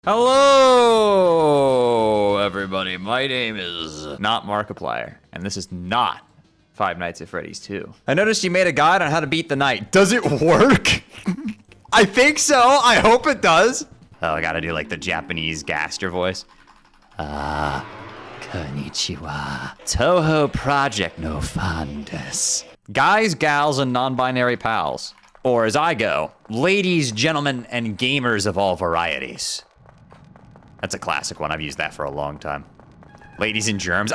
Hello, everybody. My name is not Markiplier, and this is not Five Nights at Freddy's 2. I noticed you made a guide on how to beat the night. Does it work? I think so. I hope it does. Oh, I gotta do like the Japanese Gaster voice. Konnichiwa. Toho Project no fan desu. Guys, gals, and non-binary pals. Or as I go, ladies, gentlemen, and gamers of all varieties. That's a classic one. I've used that for a long time. Ladies and germs.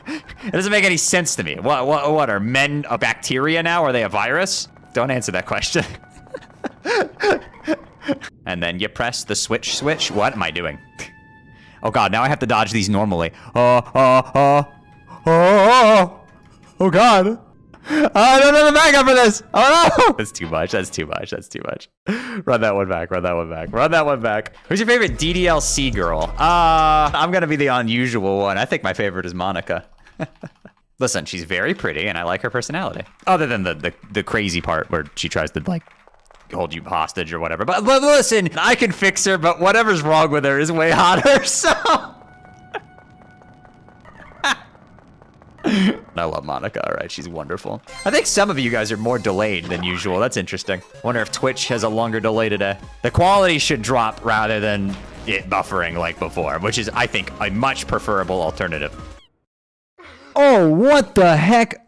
It doesn't make any sense to me. What are men a bacteria now? Are they a virus? Don't answer that question. And then you press the switch. What am I doing? Oh god, now I have to dodge these normally. Oh god. I don't have the backup for this. Oh no! That's too much. That's too much. Run that one back. Run that one back. Who's your favorite DDLC girl? I'm gonna be the unusual one. I think my favorite is Monica. Listen, she's very pretty and I like her personality. Other than the crazy part where she tries to like hold you hostage or whatever. But listen, I can fix her, but whatever's wrong with her is way hotter, so. I love Monica, all right, she's wonderful. I think some of you guys are more delayed than usual. That's interesting. Wonder if Twitch has a longer delay today. The quality should drop rather than it buffering like before, which is, I think, a much preferable alternative. Oh, what the heck?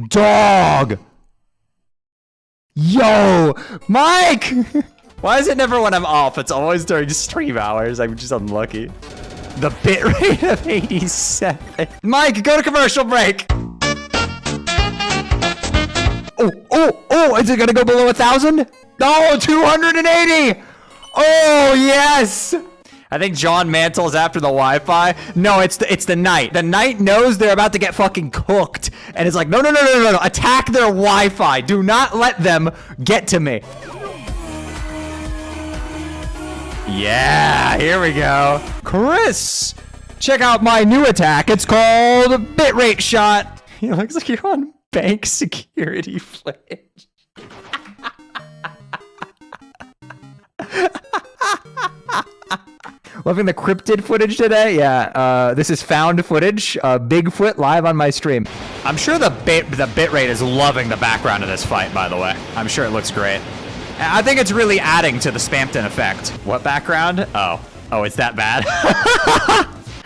Dog! Yo, Mike! Why is it never when I'm off? It's always during stream hours. I'm just unlucky. The bitrate of 87. Mike, go to commercial break. Oh, is it gonna go below 1,000? No, 280. Oh, yes. I think John Mantle is after the Wi-Fi. No, it's the Knight. The Knight knows they're about to get fucking cooked. And it's like, no. Attack their Wi-Fi. Do not let them get to me. Yeah, here we go. Chris, check out my new attack. It's called Bitrate Shot. He looks like you're on bank security footage. Loving the cryptid footage today? Yeah, this is found footage. Bigfoot live on my stream. I'm sure the bitrate is loving the background of this fight, by the way. I'm sure it looks great. I think it's really adding to the Spampton effect. What background? Oh, it's that bad.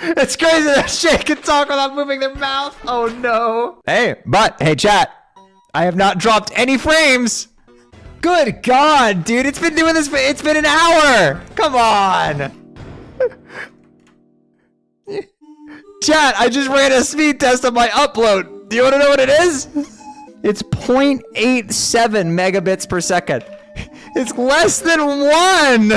It's crazy that Shayy can talk without moving their mouth. Oh no. Hey chat. I have not dropped any frames. Good God, dude, it's been doing this, it's been an hour. Come on. Chat, I just ran a speed test on my upload. Do you want to know what it is? It's 0.87 megabits per second. It's less than 1!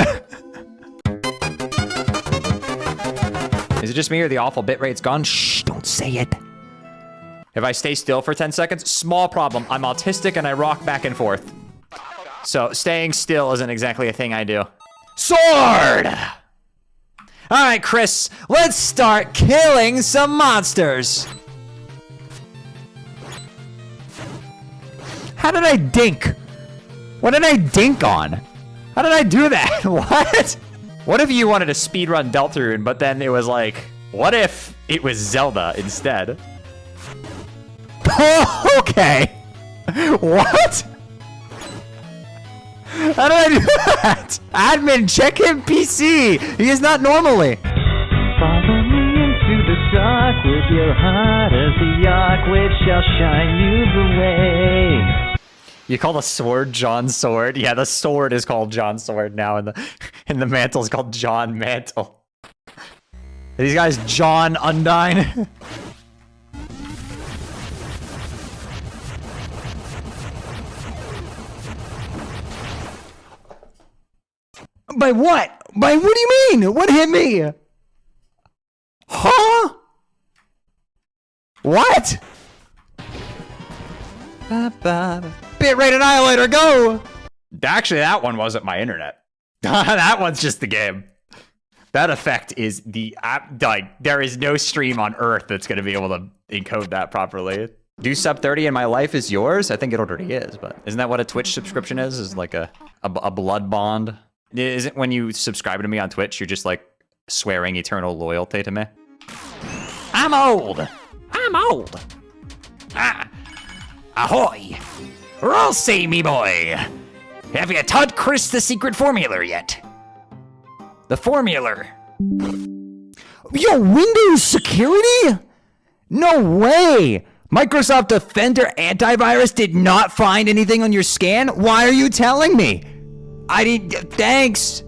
Is it just me or the awful bitrate's gone? Shh, don't say it. If I stay still for 10 seconds, small problem. I'm autistic and I rock back and forth. So staying still isn't exactly a thing I do. Sword! All right, Chris, let's start killing some monsters. How did I dink? What did I dink on? How did I do that? What? What if you wanted to speedrun Deltarune, but then it was like, what if it was Zelda instead? Oh, okay. What? How did I do that? Admin, check him PC. He is not normally. Follow me into the dark with your heart as the arc which shall shine you the way. You call the sword John Sword? Yeah, the sword is called John Sword now, and the mantle is called John Mantle. Are these guys John Undyne? By what? By what do you mean? What hit me? Huh? What? Bitrate Annihilator, go! Actually, that one wasn't my internet. That one's just the game. That effect is like, there is no stream on Earth that's gonna be able to encode that properly. Do sub 30 and my life is yours? I think it already is, but isn't that what a Twitch subscription is? Is like a blood bond? Isn't when you subscribe to me on Twitch, you're just like swearing eternal loyalty to me. I'm old. I'm old. Ah. Ahoy. Roll say, me boy. Have you taught Chris the secret formula yet? The formula. Yo, Windows security? No way. Microsoft Defender antivirus did not find anything on your scan? Why are you telling me? I didn't, thanks.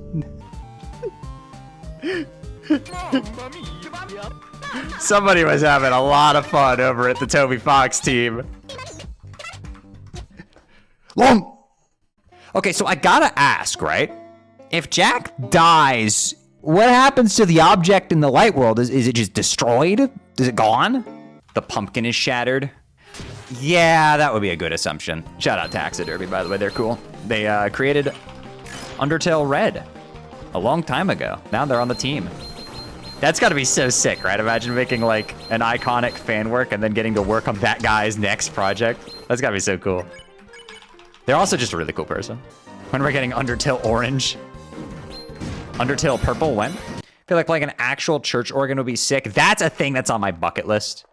Somebody was having a lot of fun over at the Toby Fox team. Long. Okay, so I gotta ask, right? If Jack dies, what happens to the object in the light world? Is it just destroyed? Is it gone? The pumpkin is shattered. Yeah, that would be a good assumption. Shout out Taxidermy, by the way, they're cool. They created Undertale Red a long time ago. Now they're on the team. That's gotta be so sick, right? Imagine making like an iconic fan work and then getting to work on that guy's next project. That's gotta be so cool. They're also just a really cool person. When we're getting Undertale Orange? Undertale Purple, when? I feel like an actual church organ would be sick. That's a thing that's on my bucket list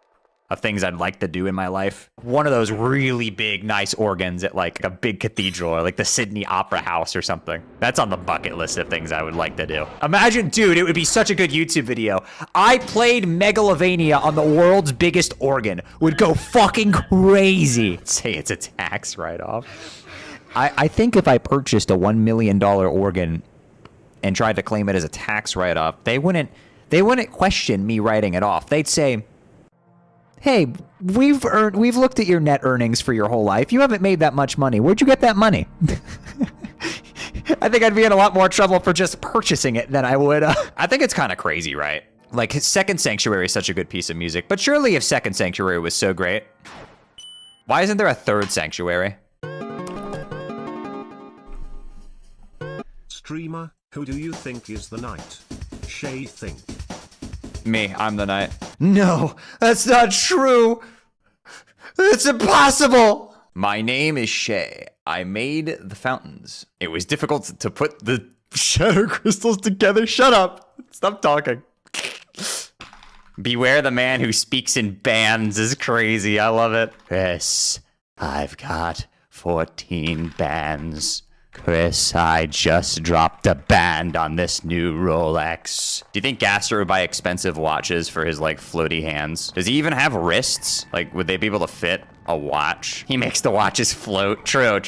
of things I'd like to do in my life. One of those really big, nice organs at like a big cathedral or like the Sydney Opera House or something. That's on the bucket list of things I would like to do. Imagine, dude, it would be such a good YouTube video. I played Megalovania on the world's biggest organ. Would go fucking crazy. Say it's a tax write-off. I think if I purchased a $1 million organ and tried to claim it as a tax write-off, they wouldn't question me writing it off. They'd say, hey, we've looked at your net earnings for your whole life. You haven't made that much money. Where'd you get that money? I think I'd be in a lot more trouble for just purchasing it than I would. I think it's kind of crazy, right? Like, Second Sanctuary is such a good piece of music, but surely if Second Sanctuary was so great, why isn't there a third Sanctuary? Streamer, who do you think is the knight? Shayy think. Me, I'm the knight. No, that's not true. It's impossible. My name is Shayy. I made the fountains. It was difficult to put the shadow crystals together. Shut up. Stop talking. Beware the man who speaks in bands is crazy. I love it. Yes, I've got 14 bands. Chris, I just dropped a band on this new Rolex. Do you think Gaster would buy expensive watches for his, like, floaty hands? Does he even have wrists? Like, would they be able to fit a watch? He makes the watches float. True.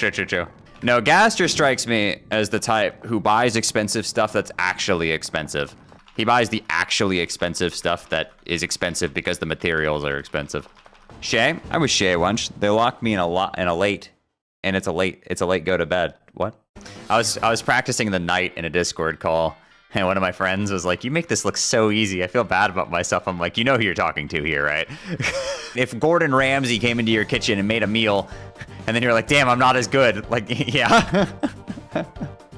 No, Gaster strikes me as the type who buys expensive stuff that's actually expensive. He buys the actually expensive stuff that is expensive because the materials are expensive. Shayy? I was Shayy once. They locked me in a late, and it's a late go to bed. What? I was practicing the night in a Discord call, and one of my friends was like, you make this look so easy. I feel bad about myself. I'm like, you know who you're talking to here, right? If Gordon Ramsay came into your kitchen and made a meal, and then you're like, damn, I'm not as good. Like, yeah.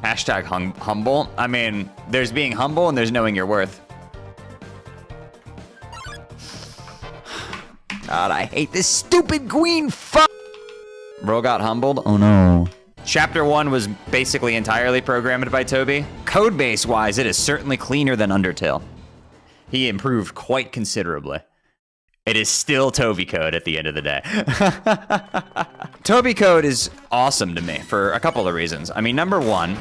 Hashtag humble. I mean, there's being humble and there's knowing your worth. God, I hate this stupid green fuck. Bro got humbled? Oh no. Chapter 1 was basically entirely programmed by Toby. Codebase-wise, it is certainly cleaner than Undertale. He improved quite considerably. It is still Toby code at the end of the day. Toby code is awesome to me for a couple of reasons. I mean, number one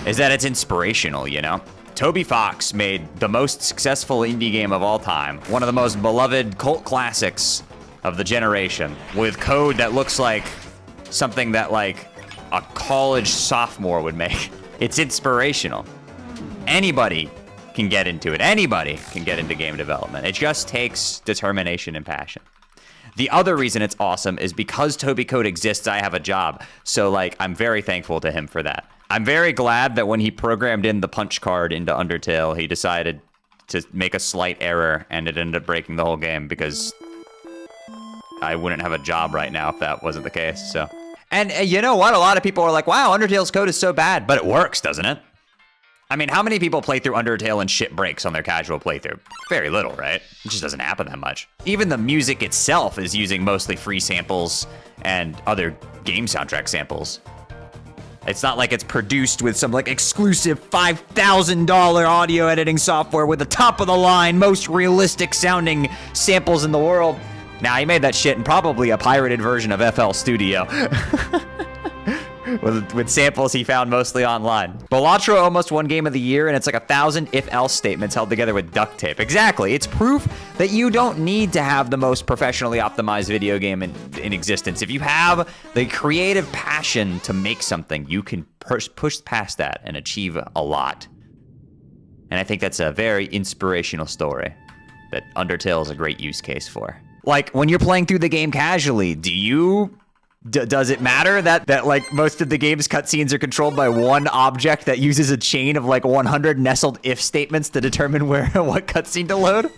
is that it's inspirational, you know? Toby Fox made the most successful indie game of all time, one of the most beloved cult classics of the generation, with code that looks like something that, like, a college sophomore would make. It's inspirational. Anybody can get into it. Anybody can get into game development. It just takes determination and passion. The other reason it's awesome is because Toby Code exists, I have a job. So, like, I'm very thankful to him for that. I'm very glad that when he programmed in the punch card into Undertale, he decided to make a slight error and it ended up breaking the whole game, because I wouldn't have a job right now if that wasn't the case, so. And you know what? A lot of people are like, wow, Undertale's code is so bad, but it works, doesn't it? I mean, how many people play through Undertale and shit breaks on their casual playthrough? Very little, right? It just doesn't happen that much. Even the music itself is using mostly free samples and other game soundtrack samples. It's not like it's produced with some like exclusive $5,000 audio editing software with the top of the line, most realistic sounding samples in the world. Nah, he made that shit in probably a pirated version of FL Studio. with samples he found mostly online. Balatro almost won Game of the Year, and it's like 1,000 if-else statements held together with duct tape. Exactly. It's proof that you don't need to have the most professionally optimized video game in existence. If you have the creative passion to make something, you can push past that and achieve a lot. And I think that's a very inspirational story that Undertale is a great use case for. Like, when you're playing through the game casually, does it matter that like most of the game's cutscenes are controlled by one object that uses a chain of like 100 nestled if statements to determine what cutscene to load?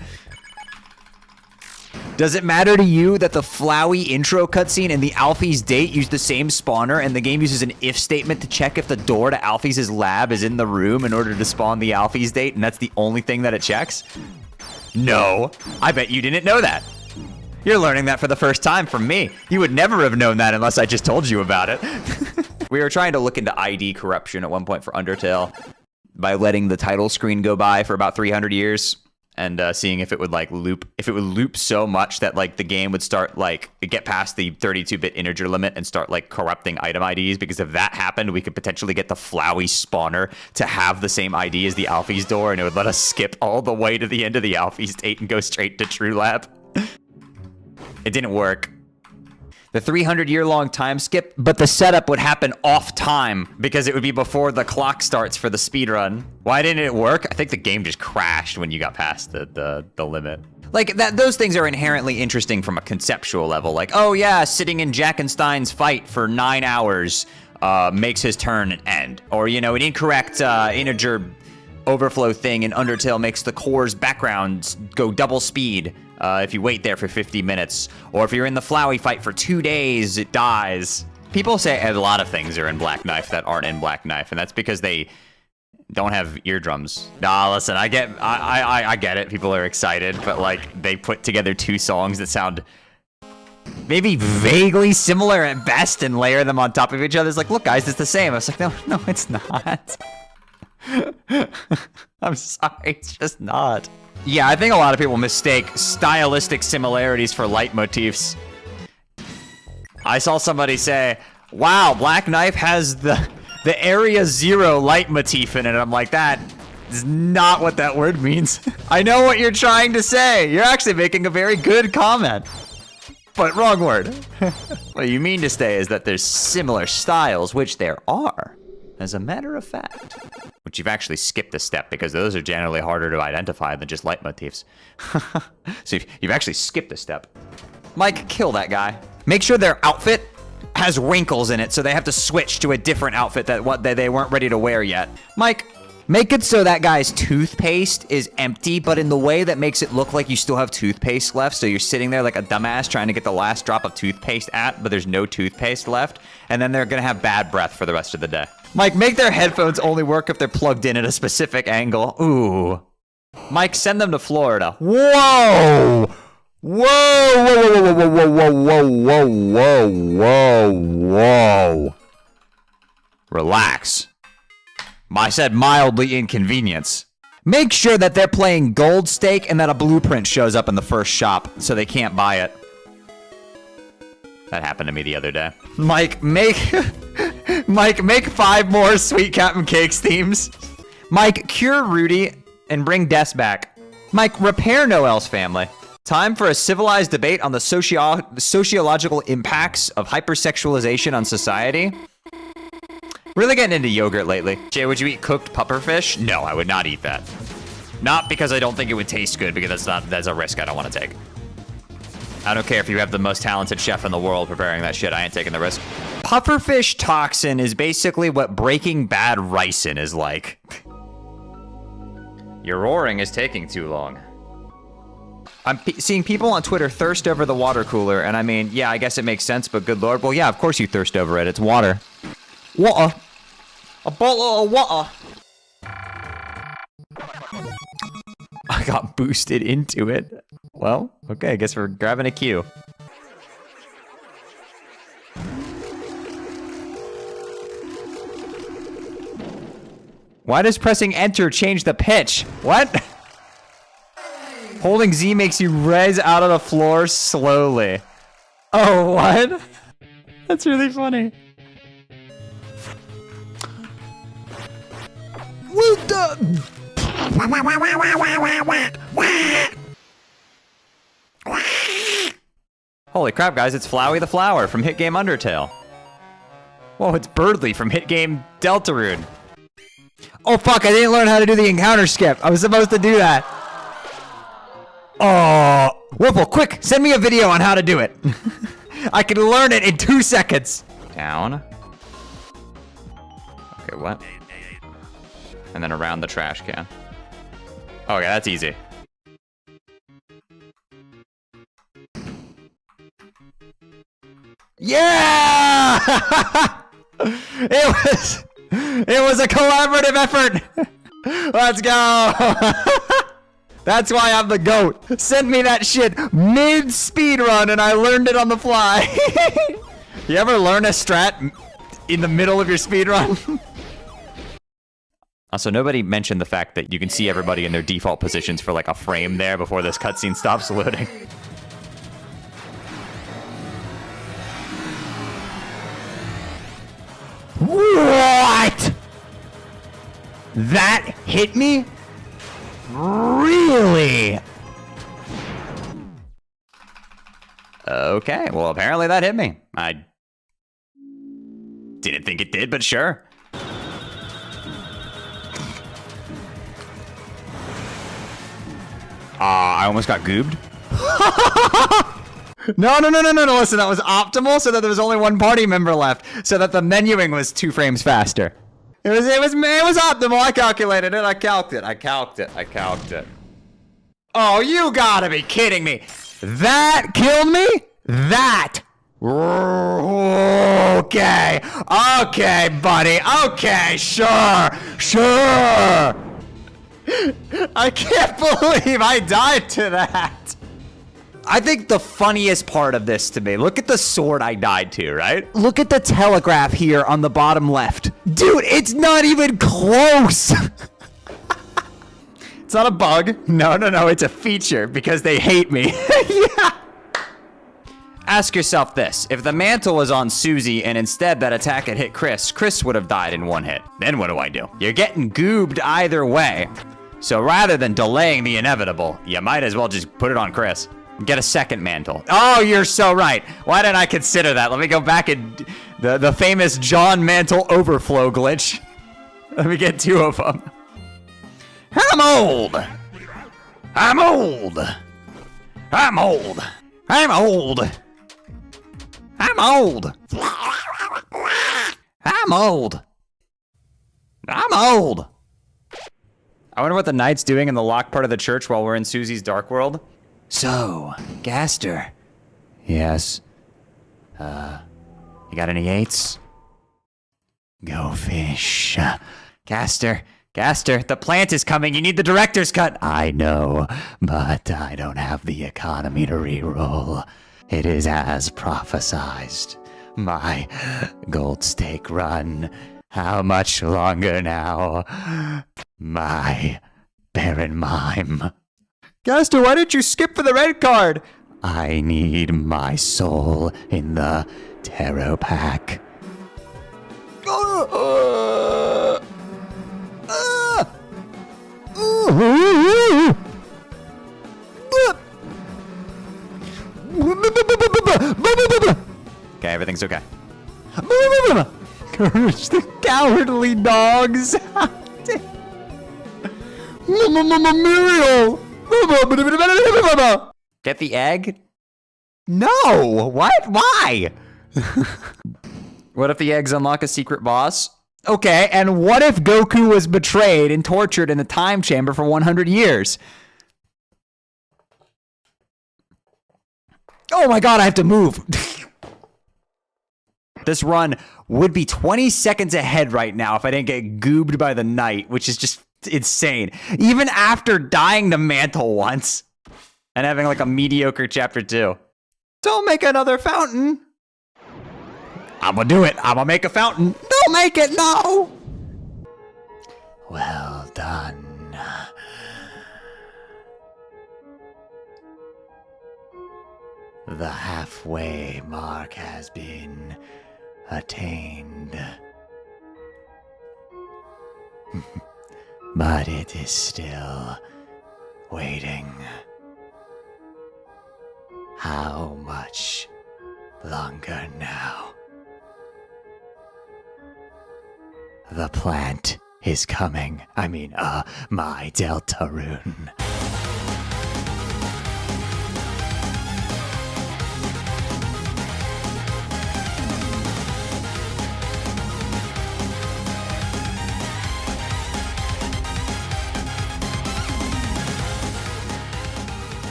Does it matter to you that the Flowey intro cutscene and the Alfie's date use the same spawner and the game uses an if statement to check if the door to Alfie's lab is in the room in order to spawn the Alfie's date, and that's the only thing that it checks? No, I bet you didn't know that. You're learning that for the first time from me. You would never have known that unless I just told you about it. We were trying to look into ID corruption at one point for Undertale by letting the title screen go by for about 300 years and seeing if it would like loop so much that like the game would start like get past the 32-bit integer limit and start like corrupting item IDs, because if that happened, we could potentially get the Flowey spawner to have the same ID as the Alfie's door, and it would let us skip all the way to the end of the Alfie's date and go straight to True Lab. It didn't work. The 300-year-long time skip, but the setup would happen off time because it would be before the clock starts for the speedrun. Why didn't it work? I think the game just crashed when you got past the limit. Like, those things are inherently interesting from a conceptual level. Like, oh yeah, sitting in Jackenstein's fight for 9 hours makes his turn end. Or, you know, an incorrect integer overflow thing in Undertale makes the core's backgrounds go double speed. If you wait there for 50 minutes, or if you're in the Flowey fight for 2 days, it dies. People say a lot of things are in Black Knife that aren't in Black Knife, and that's because they don't have eardrums. Nah, listen, I get it. People are excited, but like they put together 2 songs that sound maybe vaguely similar at best and layer them on top of each other. It's like, look, guys, it's the same. I was like, no, it's not. I'm sorry, it's just not. Yeah, I think a lot of people mistake stylistic similarities for leitmotifs. I saw somebody say, wow, Black Knife has the Area Zero leitmotif in it. I'm like, that is not what that word means. I know what you're trying to say. You're actually making a very good comment. But wrong word. What you mean to say is that there's similar styles, which there are, as a matter of fact. Which you've actually skipped a step, because those are generally harder to identify than just leitmotifs. So you've actually skipped a step. Mike, kill that guy. Make sure their outfit has wrinkles in it, so they have to switch to a different outfit that they weren't ready to wear yet. Mike, make it so that guy's toothpaste is empty, but in the way that makes it look like you still have toothpaste left, so you're sitting there like a dumbass trying to get the last drop of toothpaste but there's no toothpaste left, and then they're gonna have bad breath for the rest of the day. Mike, make their headphones only work if they're plugged in at a specific angle. Ooh. Mike, send them to Florida. Whoa! Whoa! Whoa! Whoa! Whoa! Whoa! Whoa! Whoa! Whoa! Whoa! Relax. I said mildly inconvenience. Make sure that they're playing Gold Stake and that a blueprint shows up in the first shop so they can't buy it. That happened to me the other day. Mike, make 5 more Sweet Captain Cakes themes. Mike, cure Rudy and bring Des back. Mike, repair Noel's family. Time for a civilized debate on the sociological impacts of hypersexualization on society. Really getting into yogurt lately. Jay, would you eat cooked pufferfish? No, I would not eat that. Not because I don't think it would taste good, because that's a risk I don't want to take. I don't care if you have the most talented chef in the world preparing that shit, I ain't taking the risk. Pufferfish toxin is basically what Breaking Bad ricin is like. Your roaring is taking too long. I'm seeing people on Twitter thirst over the water cooler, and I mean, yeah, I guess it makes sense, but good lord. Well, yeah, of course you thirst over it. It's water. Water. A bottle of water. I got boosted into it. Well, okay, I guess we're grabbing a cue. Why does pressing enter change the pitch? What? Holding Z makes you rise out of the floor slowly. Oh, what? That's really funny. What the? Holy crap, guys, it's Flowey the Flower from hit game Undertale. Whoa, it's Birdly from hit game Deltarune. Oh fuck, I didn't learn how to do the encounter skip. I was supposed to do that. Oh, Whipple, quick, send me a video on how to do it. I can learn it in 2 seconds. Down. Okay, what? And then around the trash can. Okay, that's easy. Yeah! It was a collaborative effort. Let's go. That's why I'm the GOAT. Send me that shit mid speed run and I learned it on the fly. You ever learn a strat in the middle of your speed run? Also, nobody mentioned the fact that you can see everybody in their default positions for like a frame there before this cutscene stops loading. What? That hit me? Really? Okay, well apparently that hit me. I didn't think it did, but sure. I almost got goobed. No, listen, that was optimal so that there was only one party member left, so that the menuing was 2 frames faster. It was optimal, I calculated it, I calced it. Oh, you gotta be kidding me. That killed me? That. Okay, buddy, okay, sure. I can't believe I died to that. I think the funniest part of this to me, look at the sword I died to, right? Look at the telegraph here on the bottom left. Dude, it's not even close. It's not a bug. No, it's a feature because they hate me. Yeah. Ask yourself this, if the mantle was on Susie and instead that attack had hit Chris, Chris would have died in 1 hit. Then what do? You're getting goobed either way. So rather than delaying the inevitable, you might as well just put it on Chris. Get a second mantle. Oh, you're so right. Why didn't I consider that? Let me go back and the famous John Mantle overflow glitch. Let me get 2 of them. I'm old. I wonder what the knight's doing in the locked part of the church while we're in Susie's dark world. So, Gaster. Yes. You got any 8s? Go fish. Gaster, the plant is coming. You need the director's cut. I know, but I don't have the economy to reroll. It is as prophesized. My gold stake run. How much longer now? My barren mime. Gaster, why didn't you skip for the red card? I need my soul in the tarot pack. Okay, everything's okay. Courage the cowardly dogs. Muriel. Get the egg? No! What? Why? What if the eggs unlock a secret boss? Okay, and what if Goku was betrayed and tortured in the time chamber for 100 years? Oh my god, I have to move. This run would be 20 seconds ahead right now if I didn't get goobed by the knight, which is just insane. Even after dying to Mantle once and having like a mediocre chapter 2. Don't make another fountain. I'm gonna do it. I'm gonna make a fountain. Don't make it, no. Well done. The halfway mark has been attained. But it is still waiting. How much longer now? The plant is coming. My Deltarune.